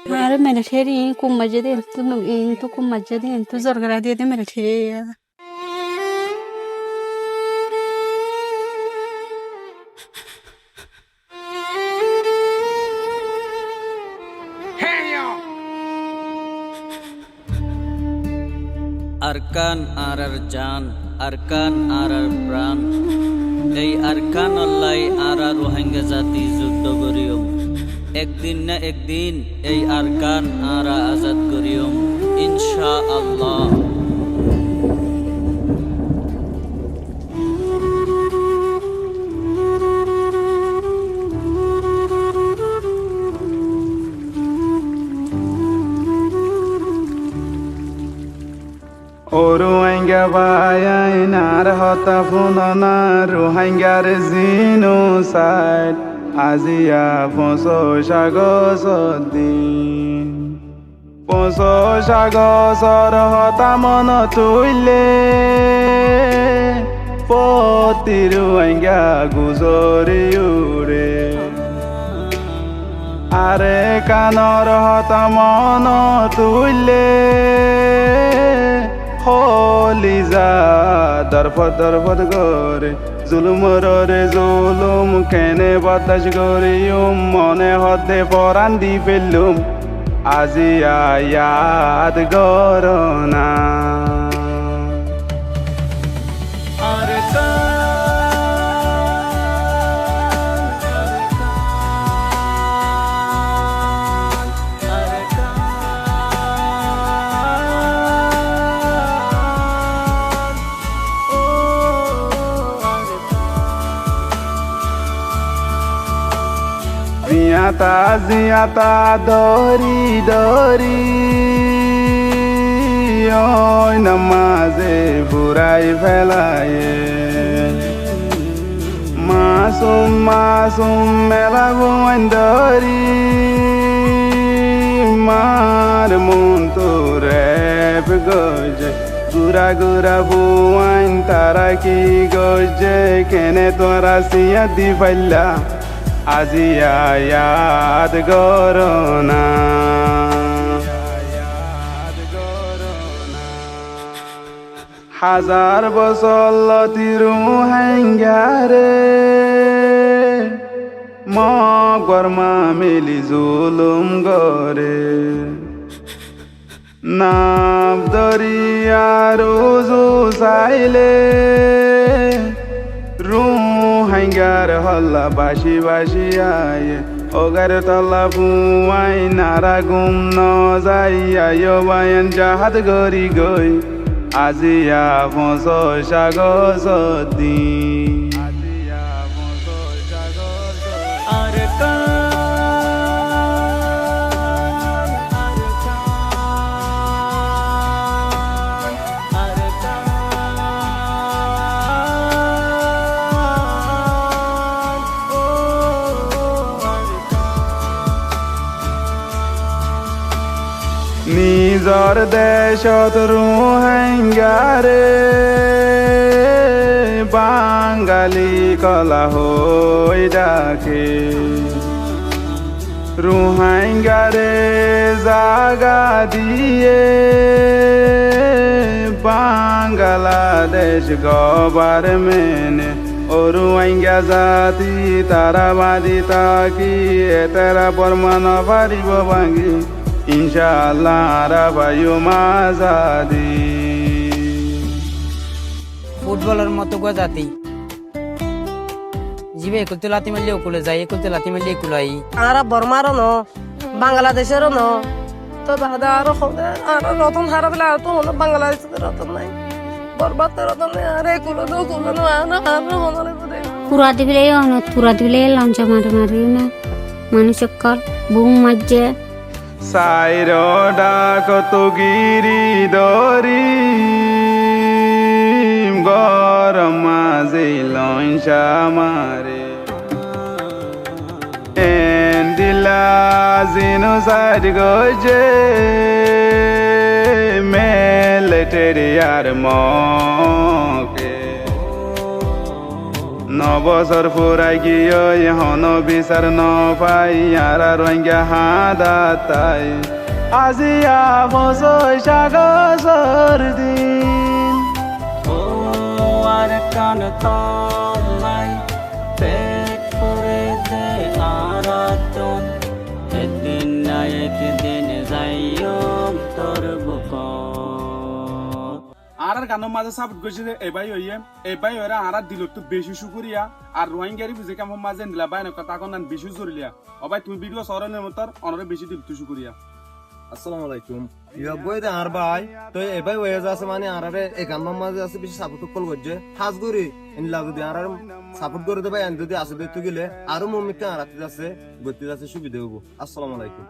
Are military kum majede tu kum majede tu zargara de military. Arkan আর জান, আরকান আর প্রাণ, এই আরকান আল্লাহ আর রোহিঙ্গা জাতি যুদ্ধ করিয়ম। একদিন না একদিন এই আরকান আর আজাদ করিয়ম ইনশা আল্লাহ। O Rohingya bayan ar hota funana Rohingyaর genocide আজিয়া ৫০ August দিন ৫০ আগস্টৰ হতা মন তুইলে প্ৰতি ৰোহিংগা গুজৰি উৰে আরে কানৰ হতা মন তুইলে হলি যা দরফত করে জুলুমরে জুলুম কেনে বদাস করিম মনে হতে পরান দি পেলুম আজি আয়াত গরনা জিয়াতা দরি দরি ওই নামাজে বুড়াই ফেলায়ে মাসুম মেলা গোয়ান দরি মার মন তো রেপ গজে গুরা বুয়ান তারা কি গজে কেনে তোরা সিয়া দি ফাইলা আজি আয়াত গরনা হাজার বছর লতিরু হাঙ্গারে মগরমা মিলি জুলুম গরে নাম দরিয়ারু জু চাইলে হাঙ্গার হল্লা বাসি আয়ে ওগার তলা ফুয়াই নারা গুম ন যাই বায়ান জাহাদ গরি গই আজিয়া ৫০ আগস্ট দিন নিজর দেশত রোহিঙ্গারে বাঙালি কলা হই ডাকে রোহিঙ্গারে জাগা দিয়ে বাংলাদেশ গভর্নমেন্ট ও রোহিঙ্গা জাতি তারা বাদি তাকি এতেরা বর্মা নপারিব ভাঙি ইনশাআল্লাহ আরাবায়ু মাজাদি ফুটবলের মতো গজাতি জিবে একুলতে লাতি মারলে ওকুলে যাই একুলতে লাতি মারলে একুলাই আর বর্মারও ন বাংলাদেশেরও ন তো দাদা আরো রতন হারা দিলে আর তো হলো বাংলাদেশের রতন নাই বরবাদের রতন নাই আর একুলো তো কুলো ন আর হনলে বলে তুরা দিলে লঞ্চা মারি না মানুষ কর বুম মাঝে সাইর ডাকত গিরি দরি গরম মাঝে লঞ্চা মারে এন্দিলা জিনোসাইড গজে মিলিটারি আর মকে বছর ফুরাই গিয়ে হন বিচার ন পাই আরা রোহিঙ্গা হাদা তাই আজিয়া বছর সাগর দিন ও আর কান তলাই পেট করে দে আরাতন একদিন না একদিন যাইও তোর বুক আর গানের মাঝে সাপোর্ট করছে এবাই হইয়ে এবাই ওরা আর দিল তো বেশি শুকুরিয়া আর রোহিঙ্গারি বুঝে কেমন মাঝে নিলা বাই না কথা কোন বেশি জরুরিয়া অবাই তুমি ভিডিও সরনের মতর অনরে বেশি দিল তো শুকুরিয়া আসসালামু আলাইকুম ইয়া বইতে আর ভাই তো এবাই হয়ে যাচ্ছে মানে আরারে এই গান মাঝে আছে বেশি সাপোর্ট কল করছে হাজ করি ইনলা যদি আর সাপোর্ট করে দেবে এন যদি আসবে তো গেলে আরো মমিকে আরাতে যাচ্ছে গতি যাচ্ছে সুবিধা হবো আসসালামু আলাইকুম